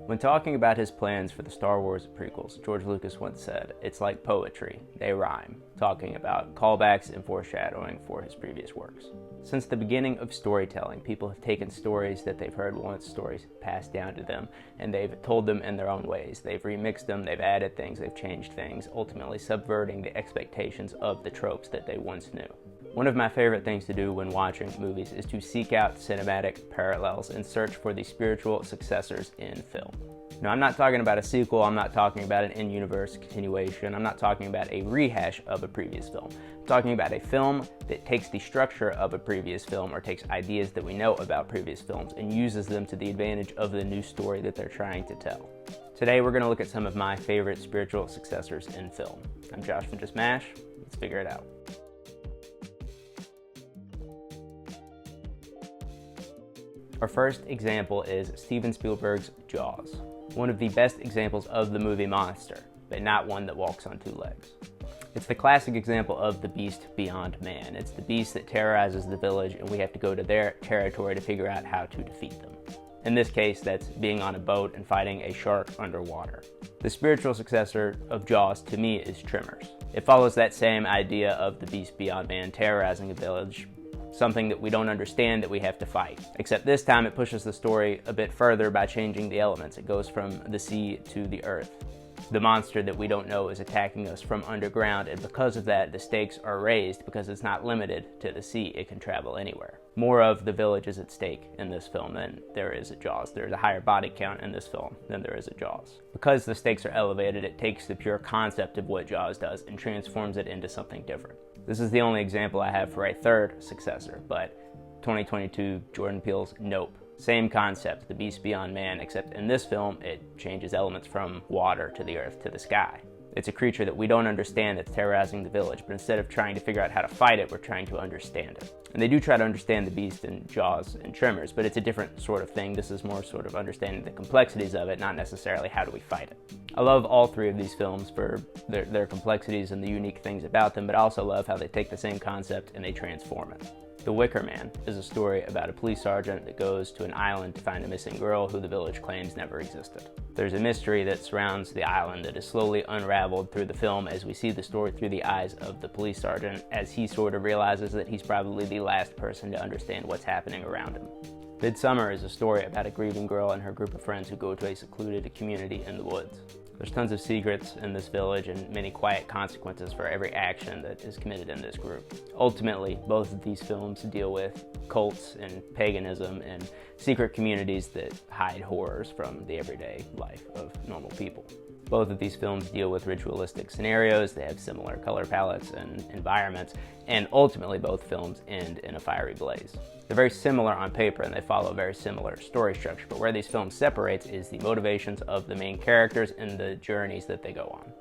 When talking about his plans for the Star Wars prequels, George Lucas once said, "It's like poetry, they rhyme," talking about callbacks and foreshadowing for his previous works. Since the beginning of storytelling, people have taken stories that they've heard once, stories passed down to them, and they've told them in their own ways. They've remixed them, they've added things, they've changed things, ultimately subverting the expectations of the tropes that they once knew. One of my favorite things to do when watching movies is to seek out cinematic parallels and search for the spiritual successors in film. Now, I'm not talking about a sequel, I'm not talking about an in-universe continuation, I'm not talking about a rehash of a previous film. I'm talking about a film that takes the structure of a previous film or takes ideas that we know about previous films and uses them to the advantage of the new story that they're trying to tell. Today, we're going to look at some of my favorite spiritual successors in film. I'm Josh from Just Mash. Let's figure it out. Our first example is Steven Spielberg's Jaws. One of the best examples of the movie monster, but not one that walks on two legs. It's the classic example of the beast beyond man. It's the beast that terrorizes the village and we have to go to their territory to figure out how to defeat them. In this case, that's being on a boat and fighting a shark underwater. The spiritual successor of Jaws to me is Tremors. It follows that same idea of the beast beyond man terrorizing a village, something that we don't understand that we have to fight. Except this time it pushes the story a bit further by changing the elements. It goes from the sea to the earth. The monster that we don't know is attacking us from underground, and because of that, the stakes are raised because it's not limited to the sea. It can travel anywhere. More of the village is at stake in this film than there is at Jaws. There's a higher body count in this film than there is at Jaws. Because the stakes are elevated, it takes the pure concept of what Jaws does and transforms it into something different. This is the only example I have for a third successor, but 2022 Jordan Peele's Nope. Same concept, the beast beyond man, except in this film, it changes elements from water to the earth to the sky. It's a creature that we don't understand that's terrorizing the village, but instead of trying to figure out how to fight it, we're trying to understand it. And they do try to understand the beast in Jaws and Tremors, but it's a different sort of thing. This is more sort of understanding the complexities of it, not necessarily how do we fight it. I love all three of these films for their complexities and the unique things about them, but I also love how they take the same concept and they transform it. The Wicker Man is a story about a police sergeant that goes to an island to find a missing girl who the village claims never existed. There's a mystery that surrounds the island that is slowly unraveled through the film as we see the story through the eyes of the police sergeant as he sort of realizes that he's probably the last person to understand what's happening around him. Midsummer is a story about a grieving girl and her group of friends who go to a secluded community in the woods. There's tons of secrets in this village and many quiet consequences for every action that is committed in this group. Ultimately, both of these films deal with cults and paganism and secret communities that hide horrors from the everyday life of normal people. Both of these films deal with ritualistic scenarios, they have similar color palettes and environments, and ultimately both films end in a fiery blaze. They're very similar on paper and they follow a very similar story structure, but where these films separates is the motivations of the main characters and the journeys that they go on.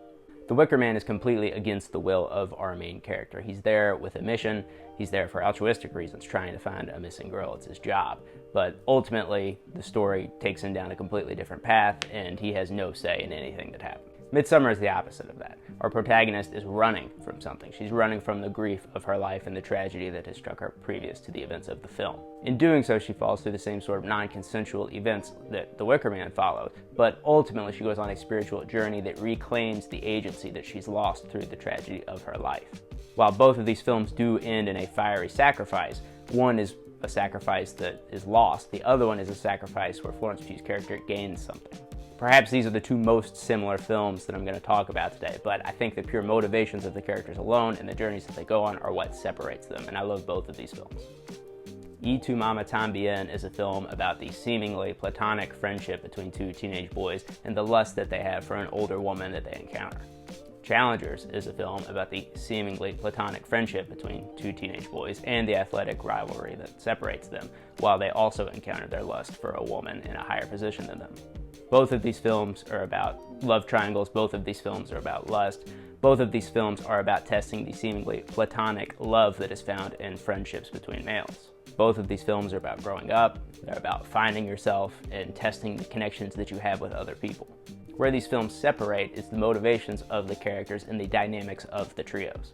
The Wicker Man is completely against the will of our main character. He's there with a mission, he's there for altruistic reasons, trying to find a missing girl, it's his job. But ultimately, the story takes him down a completely different path and he has no say in anything that happens. Midsummer is the opposite of that. Our protagonist is running from something. She's running from the grief of her life and the tragedy that has struck her previous to the events of the film. In doing so, she falls through the same sort of non-consensual events that the Wicker Man followed, but ultimately she goes on a spiritual journey that reclaims the agency that she's lost through the tragedy of her life. While both of these films do end in a fiery sacrifice, one is a sacrifice that is lost, the other one is a sacrifice where Florence Pugh's character gains something. Perhaps these are the two most similar films that I'm going to talk about today, but I think the pure motivations of the characters alone and the journeys that they go on are what separates them, and I love both of these films. Y Tu Mama Tambien is a film about the seemingly platonic friendship between two teenage boys and the lust that they have for an older woman that they encounter. Challengers is a film about the seemingly platonic friendship between two teenage boys and the athletic rivalry that separates them, while they also encounter their lust for a woman in a higher position than them. Both of these films are about love triangles, both of these films are about lust, both of these films are about testing the seemingly platonic love that is found in friendships between males. Both of these films are about growing up, they're about finding yourself and testing the connections that you have with other people. Where these films separate is the motivations of the characters and the dynamics of the trios.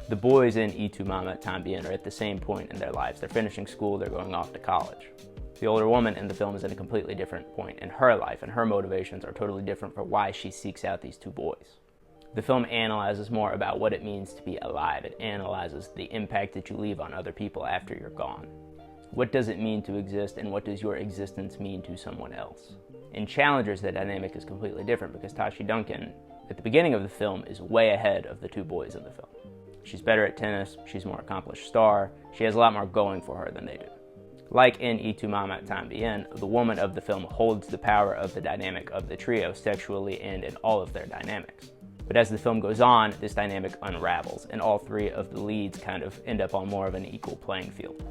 The boys in Y Tu Mama Tambien are at the same point in their lives. They're finishing school, they're going off to college. The older woman in the film is at a completely different point in her life, and her motivations are totally different for why she seeks out these two boys. The film analyzes more about what it means to be alive. It analyzes the impact that you leave on other people after you're gone. What does it mean to exist, and what does your existence mean to someone else? In Challengers, the dynamic is completely different because Tashi Duncan, at the beginning of the film, is way ahead of the two boys in the film. She's better at tennis, she's a more accomplished star, she has a lot more going for her than they do. Like in Y Tu Mama Tambien, the woman of the film holds the power of the dynamic of the trio sexually and in all of their dynamics. But as the film goes on, this dynamic unravels, and all three of the leads kind of end up on more of an equal playing field.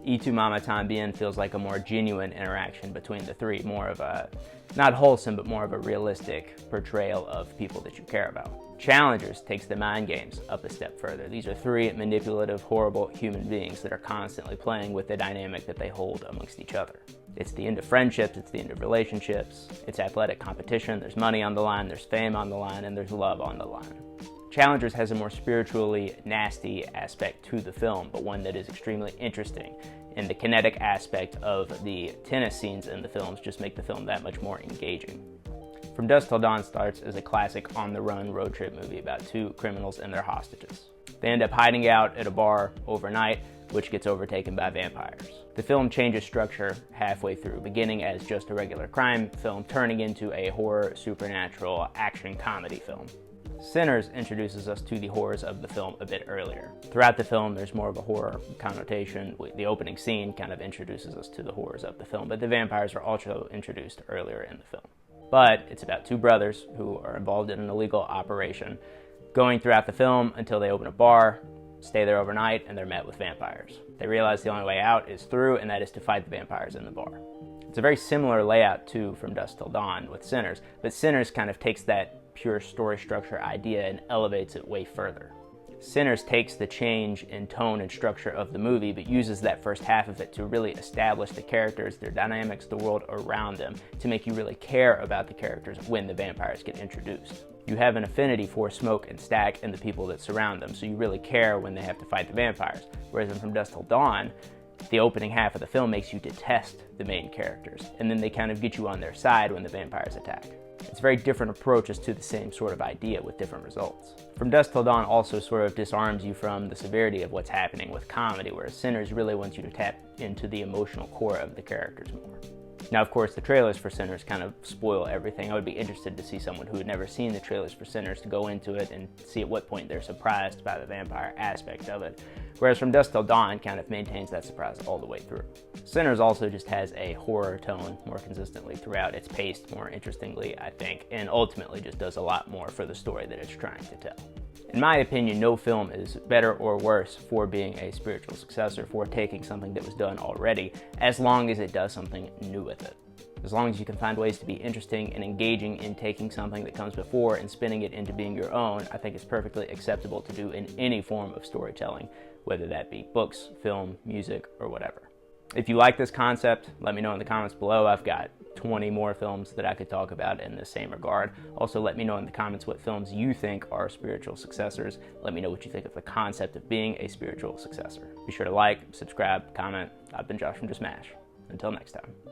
Y Tu Mama Tambien feels like a more genuine interaction between the three, more of a, not wholesome, but more of a realistic portrayal of people that you care about. Challengers takes the mind games up a step further. These are three manipulative, horrible human beings that are constantly playing with the dynamic that they hold amongst each other. It's the end of friendships, it's the end of relationships, it's athletic competition, there's money on the line, there's fame on the line, and there's love on the line. Challengers has a more spiritually nasty aspect to the film, but one that is extremely interesting. And the kinetic aspect of the tennis scenes in the films just make the film that much more engaging. From Dusk Till Dawn starts as a classic on-the-run road trip movie about two criminals and their hostages. They end up hiding out at a bar overnight, which gets overtaken by vampires. The film changes structure halfway through, beginning as just a regular crime film, turning into a horror, supernatural, action comedy film. Sinners introduces us to the horrors of the film a bit earlier. Throughout the film, there's more of a horror connotation. The opening scene kind of introduces us to the horrors of the film, but the vampires are also introduced earlier in the film. But it's about two brothers who are involved in an illegal operation, going throughout the film until they open a bar, stay there overnight, and they're met with vampires. They realize the only way out is through, and that is to fight the vampires in the bar. It's a very similar layout to From Dusk Till Dawn with Sinners, but Sinners kind of takes that pure story structure idea and elevates it way further. Sinners takes the change in tone and structure of the movie, but uses that first half of it to really establish the characters, their dynamics, the world around them, to make you really care about the characters when the vampires get introduced. You have an affinity for Smoke and Stack and the people that surround them, so you really care when they have to fight the vampires. Whereas in From Dusk Till Dawn, the opening half of the film makes you detest the main characters, and then they kind of get you on their side when the vampires attack. It's very different approaches to the same sort of idea with different results. From Dusk Till Dawn also sort of disarms you from the severity of what's happening with comedy, whereas Sinners really wants you to tap into the emotional core of the characters more. Now, of course, the trailers for Sinners kind of spoil everything. I would be interested to see someone who had never seen the trailers for Sinners to go into it and see at what point they're surprised by the vampire aspect of it. Whereas From Dusk Till Dawn kind of maintains that surprise all the way through. Sinners also just has a horror tone more consistently throughout. It's paced more interestingly, I think, and ultimately just does a lot more for the story that it's trying to tell. In my opinion, no film is better or worse for being a spiritual successor, for taking something that was done already, as long as it does something new with it. As long as you can find ways to be interesting and engaging in taking something that comes before and spinning it into being your own, I think it's perfectly acceptable to do in any form of storytelling, whether that be books, film, music, or whatever. If you like this concept, let me know in the comments below. I've got 20 more films that I could talk about in the same regard. Also, let me know in the comments what films you think are spiritual successors. Let me know what you think of the concept of being a spiritual successor. Be sure to like, subscribe, comment. I've been Josh from Just Mash. Until next time.